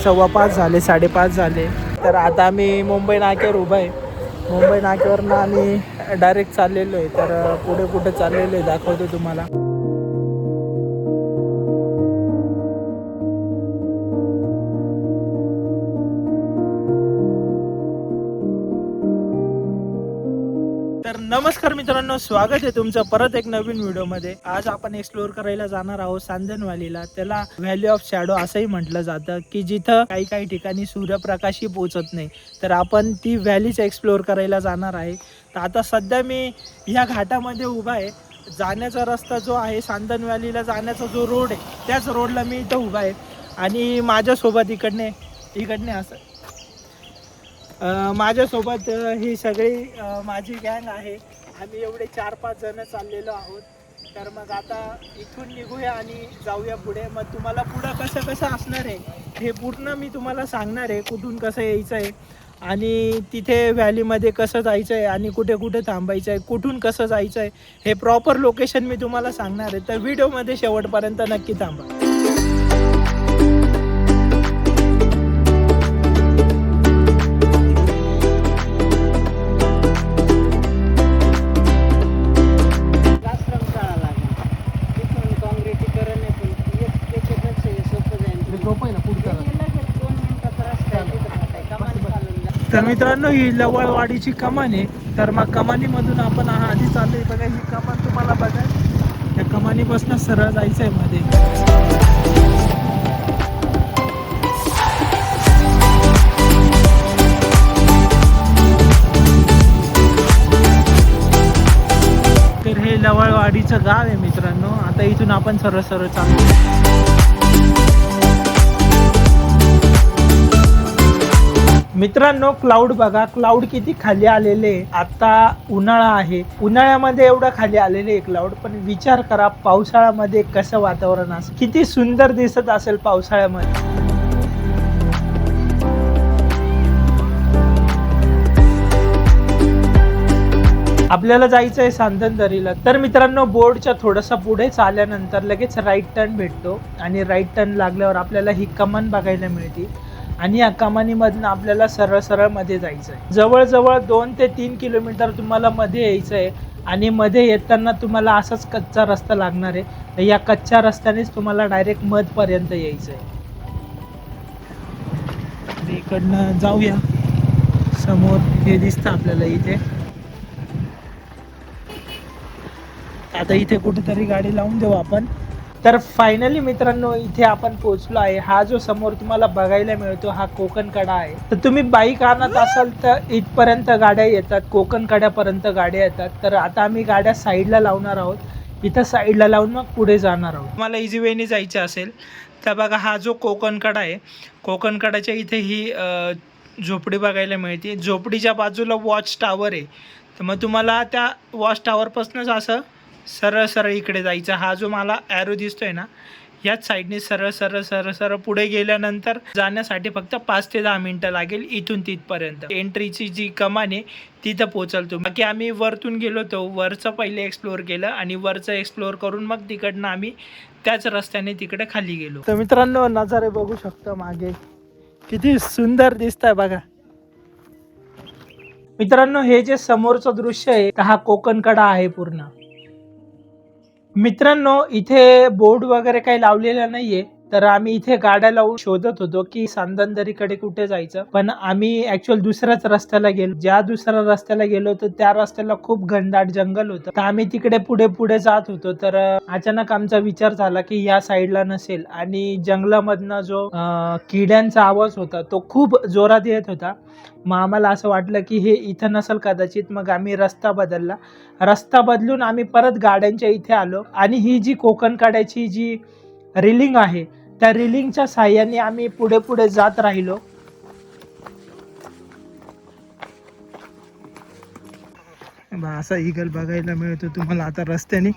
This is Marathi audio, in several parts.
5:15 झाले, 5:30 झाले. तर आता आम्ही मुंबई नाक्यावर उभा आहे. मुंबई नाक्यावरनं आम्ही डायरेक्ट चाललेलो आहे. तर पुढे कुठे चाललेलो आहे दाखवतो तुम्हाला. तर नमस्कार मित्रांनो, स्वागत आहे तुमचं परत एक नवीन व्हिडिओमध्ये. आज आपण एक्सप्लोअर करायला जाणार आहोत सांदन व्हॅलीला. त्याला व्हॅली ऑफ शॅडो असंही म्हटलं जातं, की जिथं काही ठिकाणी सूर्यप्रकाशही पोचत नाही. तर आपण ती व्हॅलीच एक्सप्लोअर करायला जाणार आहे. तर आता सध्या मी ह्या घाटामध्ये उभा आहे. जाण्याचा रस्ता जो आहे सांदन व्हॅलीला जाण्याचा जो रोड आहे, त्याच रोडला मी इथं उभा आहे. आणि माझ्यासोबत इकडने असं माझ्यासोबत ही सगळी माझी गँग आहे. आम्ही एवढे 4-5 जण चाललेलो आहोत. तर मग आता इथून निघूया आणि जाऊया पुढे. मग तुम्हाला पुढं कसं असणार आहे हे पूर्ण मी तुम्हाला सांगणार आहे. कुठून कसं यायचं आहे आणि तिथे व्हॅलीमध्ये कसं जायचं आहे आणि कुठे कुठे थांबायचं आहे, कुठून कसं जायचं आहे, हे प्रॉपर लोकेशन मी तुम्हाला सांगणार आहे. तर व्हिडिओमध्ये शेवटपर्यंत नक्की थांबा. तर मित्रांनो, ही लवळवाडीची कमान आहे. तर मग कमानीमधून आपण आधी चाललोय. बघा ही कमान तुम्हाला बघा, त्या कमानीपासून सरळ जायचं आहे मध्ये. तर हे लवळवाडीचं गाव आहे मित्रांनो. आता इथून आपण सरळ चाललो. मित्रांनो, क्लाउड बघा, क्लाउड किती खाली आलेले. आता उन्हाळा आहे, उन्हाळ्यामध्ये एवढं खाली आलेले क्लाउड. पण विचार करा पावसाळ्यामध्ये कसं वातावरण असेल, किती सुंदर दिसत असेल पावसाळ्यामध्ये. आपल्याला जायचं आहे सांदन दरीला. तर मित्रांनो, बोर्डच्या थोडंसं पुढे चालल्यानंतर लगेच राईट टर्न भेटतो आणि राईट टर्न लागल्यावर आपल्याला ही कमान बघायला मिळते. आणि या कमानीमधून आपल्याला सरळ मध्ये जायचं आहे. जवळजवळ 2 ते 3 किलोमीटर तुम्हाला मध्ये यायचं आहे. आणि मध्ये येताना तुम्हाला असाच कच्चा रस्ता लागणार आहे. तर या कच्च्या रस्त्यानेच तुम्हाला डायरेक्ट मधपर्यंत यायचं आहे. इकडनं जाऊया. समोर हे दिसतं आपल्याला इथे. आता इथे कुठेतरी गाडी लावून देऊ आपण. तर फायनली मित्रांनो, इथे आपण पोहोचलो आहे. हा जो समोर तुम्हाला बघायला मिळतो हा कोकण कडा आहे. तर तुम्ही बाईक आणत असाल तर इथपर्यंत गाड्या येतात, कोकण कड्यापर्यंत गाड्या येतात. तर आता आम्ही गाड्या साईडला लावणार आहोत. इथं साईडला लावून मग पुढे जाणार आहोत. तुम्हाला इझी वेने जायचं असेल तर बघा, हा जो कोकण कडा आहे, कोकण कडाच्या इथे ही झोपडी बघायला मिळते. झोपडीच्या बाजूला वॉच टावर आहे. तर मग तुम्हाला त्या वॉच टावरपासूनच असं सरळ इकडे जायचं. हा जो मला ॲरो दिसतोय ना, याच साईडने सरळ पुढे गेल्यानंतर जाण्यासाठी फक्त 5 ते 10 मिनटं लागेल इथून तिथपर्यंत. एंट्रीची जी कमान आहे तिथं पोहोचलतो. बाकी आम्ही वरतून गेलो होतो, वरचं पहिले एक्सप्लोअर केलं आणि वरचं एक्सप्लोअर करून मग तिकडनं आम्ही त्याच रस्त्याने तिकडे खाली गेलो. तर मित्रांनो, नजारे बघू शकतो मागे, किती सुंदर दिसत आहे बघा. मित्रांनो, हे जे समोरचं दृश्य आहे हा कोकण कडा आहे पूर्ण. मित्रांनो, इथे बोर्ड वगैरे काही लावलेला नाहीये. तर आम्ही इथे गाड्या लावून शोधत होतो की सांदन दरीकडे कुठे जायचं. पण आम्ही ऍक्च्युअल दुसऱ्याच रस्त्याला गेलो. ज्या दुसऱ्या रस्त्याला गेलो होतो त्या रस्त्याला खूप घनदाट जंगल होतं. तर आम्ही तिकडे पुढे जात होतो. तर अचानक आमचा विचार झाला की या साईडला नसेल. आणि जंगलामधनं जो किड्यांचा आवाज होता तो खूप जोरात येत होता. मग आम्हाला असं वाटलं की हे इथं नसेल कदाचित. मग आम्ही रस्ता बदलला. रस्ता बदलून आम्ही परत गाड्यांच्या इथे आलो. आणि ही जी कोकण कड्याची जी रिलिंग आहे त्या रिलिंगच्या साह्याने आम्ही पुढे जात राहिलो. असा ईगल बघायला मिळतो तुम्हाला आता रस्त्याने.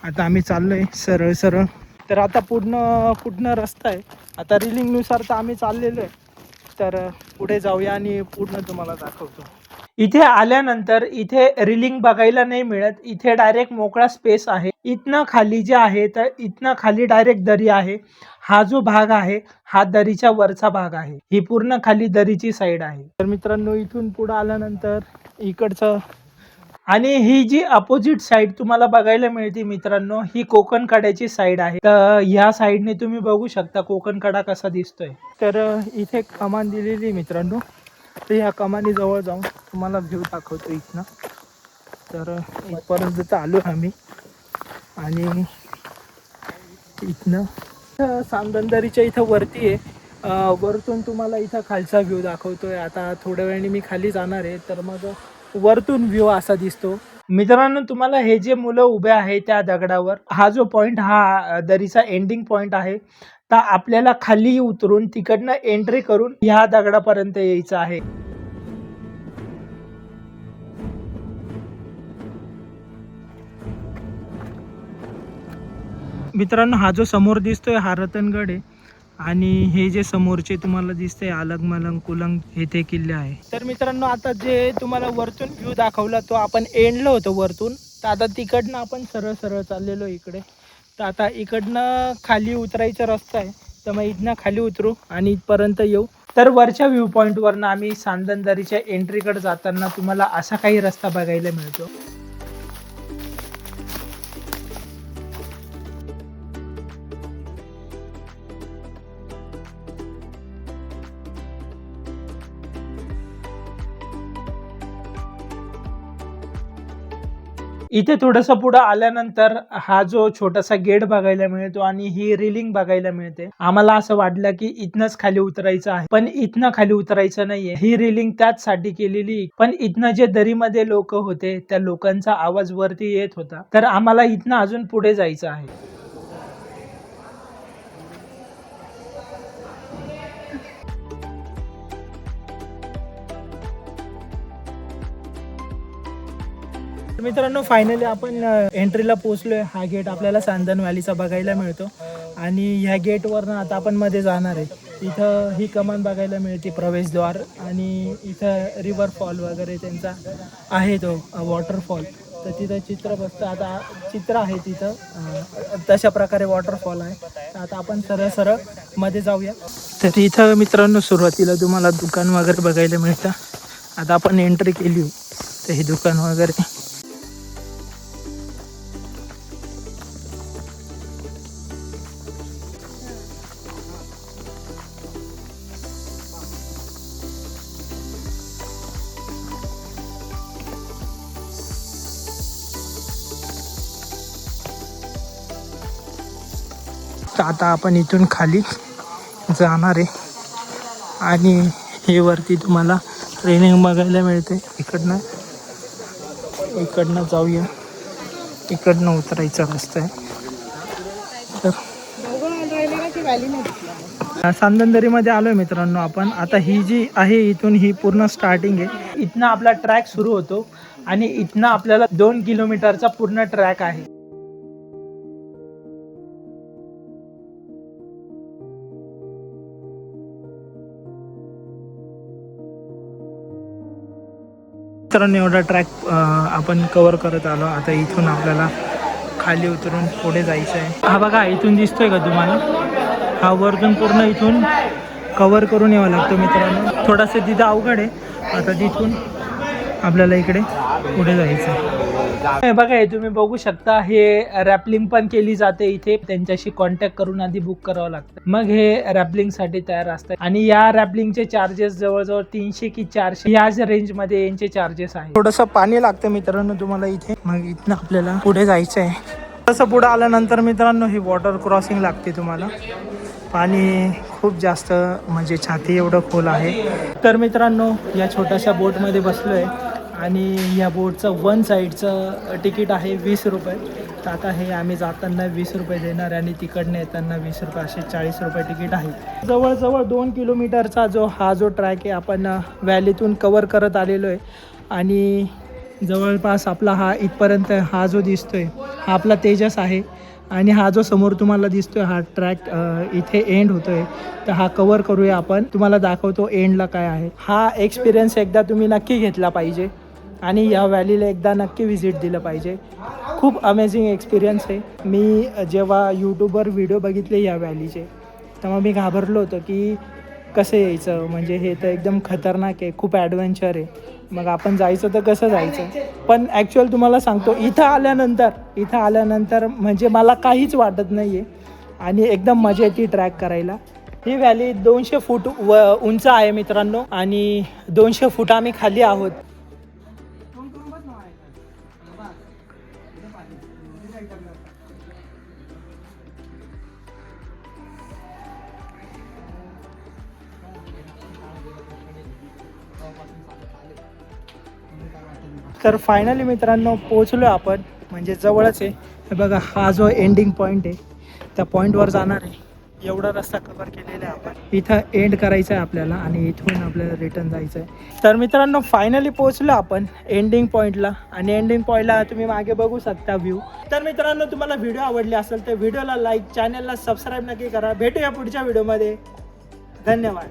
आता आम्ही चाललोय सरळ. तर आता पूर्ण रस्ता आहे. आता रिलिंग नुसार तर आम्ही चाललेलो आहे. तर पुढे जाऊया आणि पूर्ण तुम्हाला दाखवतो. इथे आल्यानंतर इथे रिलिंग बघायला नाही मिळत. इथे डायरेक्ट मोकळा स्पेस आहे. इथनं खाली जे आहे तर इथनं खाली डायरेक्ट दरी आहे. हा जो भाग आहे हा दरीच्या वरचा भाग आहे. ही पूर्ण खाली दरीची साईड आहे. तर मित्रांनो इथून पुढे आल्यानंतर इकडचं आणि ही जी अपोजिट साईड तुम्हाला बघायला मिळते मित्रांनो, ही कोकण कड्याची साईड आहे. तर ह्या साईडने तुम्ही बघू शकता कोकण कडा कसा दिसतोय. तर इथे कमान दिलेली मित्रांनो. तर ह्या कमानी जवळ जाऊन तुम्हाला व्ह्यू दाखवतो इथनं. तर इथपर्यंत चालू आहे आम्ही आणि इथनं सांदनदरीच्या इथं वरती आहे. वरतून तुम्हाला इथं खालचा व्ह्यू दाखवतोय. आता थोड्या वेळाने मी खाली जाणार आहे तर मग वरतून व्ह्यू असा दिसतो. मित्रांनो तुम्हाला हे जे मुलं उभे आहे त्या दगडावर, हा जो पॉइंट हा दरीचा एंडिंग पॉइंट आहे. तर आपल्याला खाली उतरून तिकडनं एंट्री करून ह्या दगडापर्यंत यायचं आहे. मित्रांनो हा जो समोर दिसतोय हा रतनगड आहे आणि हे जे समोरचे तुम्हाला दिसतंय अलंग कुलंग हे ते किल्ले आहे. तर मित्रांनो आता जे तुम्हाला वरतून व्ह्यू दाखवला तो आपण एंडलो होतो वरतून. तर आता तिकडनं आपण सरळ सरळ चाललेलो इकडे. तर आता इकडनं खाली उतरायचा रस्ता आहे. तर मग इथनं खाली उतरू आणि इथपर्यंत येऊ. तर वरच्या व्ह्यू पॉईंटवरनं आम्ही सांदनदरीच्या एंट्रीकडे जाताना तुम्हाला असा काही रस्ता बघायला मिळतो. इथे थोडंसं पुढं आल्यानंतर हा जो छोटासा गेट बघायला मिळतो आणि ही रिलिंग बघायला मिळते. आम्हाला असं वाटलं की इथनच खाली उतरायचं आहे, पण इथनं खाली उतरायचं नाहीये. ही रिलिंग त्याचसाठी केलेली, पण इथनं जे दरीमध्ये लोक होते त्या लोकांचा आवाज वरती येत होता. तर आम्हाला इथनं अजून पुढे जायचं आहे. मित्रांनो फायनली आपण एंट्रीला पोहोचलोय. हा गेट आपल्याला सांदन व्हॅलीचा बघायला मिळतो आणि ह्या गेटवरनं आता आपण मध्ये जाणार आहे. इथं ही कमान बघायला मिळते प्रवेशद्वार आणि इथं रिव्हर फॉल वगैरे त्यांचा आहे तो वॉटरफॉल. तर तिथं चित्र बसतं. आता चित्र आहे तिथं तशा प्रकारे वॉटरफॉल आहे. तर आता आपण सरळ सरळ मध्ये जाऊया. तर इथं मित्रांनो सुरुवातीला तुम्हाला दुकान वगैरे बघायला मिळतं. आता आपण एंट्री केली तर हे दुकान वगैरे. तर आता आपण इथून खाली जाणार आहे आणि हे वरती तुम्हाला ट्रेनिंग बघायला मिळते. इकडनं जाऊया. इकडनं उतरायचा रस्ता आहे. तर सांदनदरीमध्ये आलोय मित्रांनो आपण. आता ही जी आहे इथून ही पूर्ण स्टार्टिंग आहे. इथनं आपला ट्रॅक सुरू होतो आणि इथनं आपल्याला 2 किलोमीटरचा पूर्ण ट्रॅक आहे. मित्रांनो एवढा ट्रॅक आपण कव्हर करत आलो. आता इथून आपल्याला खाली उतरून पुढे जायचं आहे. हा बघा इथून दिसतोय का तुम्हाला, हा वरतून पूर्ण इथून कव्हर करून यावं लागतं मित्रांनो. थोडंसं तिथं अवघड आहे. आता तिथून आपल्याला इकडे पुढे जायचं आहे. बघा हे तुम्ही बघू शकता, हे रॅपलिंग पण केली जाते इथे. त्यांच्याशी कॉन्टॅक्ट करून आधी बुक करावं लागतं, मग हे रॅपलिंग साठी तयार असतात. आणि या रॅपलिंगचे चार्जेस जवळजवळ 300 की 400 याच रेंज मध्ये यांचे चार्जेस आहे. थोडंसं पाणी लागतं मित्रांनो तुम्हाला इथे. मग इथनं आपल्याला पुढे जायचं आहे. तसं पुढे आल्यानंतर मित्रांनो ही वॉटर क्रॉसिंग लागते तुम्हाला. पाणी खूप जास्त म्हणजे छाती एवढं खोल आहे. तर मित्रांनो या छोट्याशा बोटमध्ये बसलोय आणि या बोटचं 1 साईडचं तिकीट आहे 20 रुपये. तर आता हे आम्ही जाताना 20 रुपये देणार आणि तिकडनं येताना 20 रुपये, असे 40 रुपये तिकीट आहे. जवळजवळ 2 किलोमीटरचा हा जो ट्रॅक आहे आपण व्हॅलीतून कवर करत आलेलो आहे. आणि जवळपास आपला हा इथपर्यंत हा जो दिसतोय हा आपला तेजस आहे. आणि हा जो समोर तुम्हाला दिसतोय हा ट्रॅक इथे एंड होतोय, तर हा कवर करूया आपण. तुम्हाला दाखवतो एंडला काय आहे. हा एक्सपिरियन्स एकदा तुम्ही नक्की घेतला पाहिजे आणि या व्हॅलीला एकदा नक्की व्हिजिट दिलं पाहिजे. खूप अमेझिंग एक्सपिरियन्स आहे. मी जेव्हा यूट्यूबवर व्हिडिओ बघितले या व्हॅलीचे, तेव्हा मी घाबरलो होतो की कसं यायचं, म्हणजे हे तर एकदम खतरनाक आहे, खूप ॲडव्हेंचर आहे, मग आपण जायचं तर कसं जायचं. पण ॲक्च्युअल तुम्हाला सांगतो इथं आल्यानंतर म्हणजे मला काहीच वाटत नाही आहे आणि एकदम मजा येते ट्रॅक करायला. ही व्हॅली 200 फूट उंच आहे मित्रांनो आणि 200 फूट आम्ही खाली आहोत. तर फायनली मित्रांनो पोहोचलो आपण, म्हणजे जवळच आहे. हे बघा हा जो एंडिंग पॉईंट आहे त्या पॉईंटवर जाणार आहे. एवढा रस्ता कव्हर केलेला आहे आपण. इथं एंड करायचं आहे आपल्याला आणि इथून आपल्याला रिटर्न जायचं आहे. तर मित्रांनो फायनली पोहोचलो आपण एंडिंग पॉईंटला आणि एंडिंग पॉईंटला तुम्ही मागे बघू शकता व्ह्यू. तर मित्रांनो तुम्हाला व्हिडिओ आवडली असेल तर व्हिडिओला लाईक, चॅनलला सबस्क्राईब नक्की करा. भेटूया पुढच्या व्हिडिओमध्ये. धन्यवाद.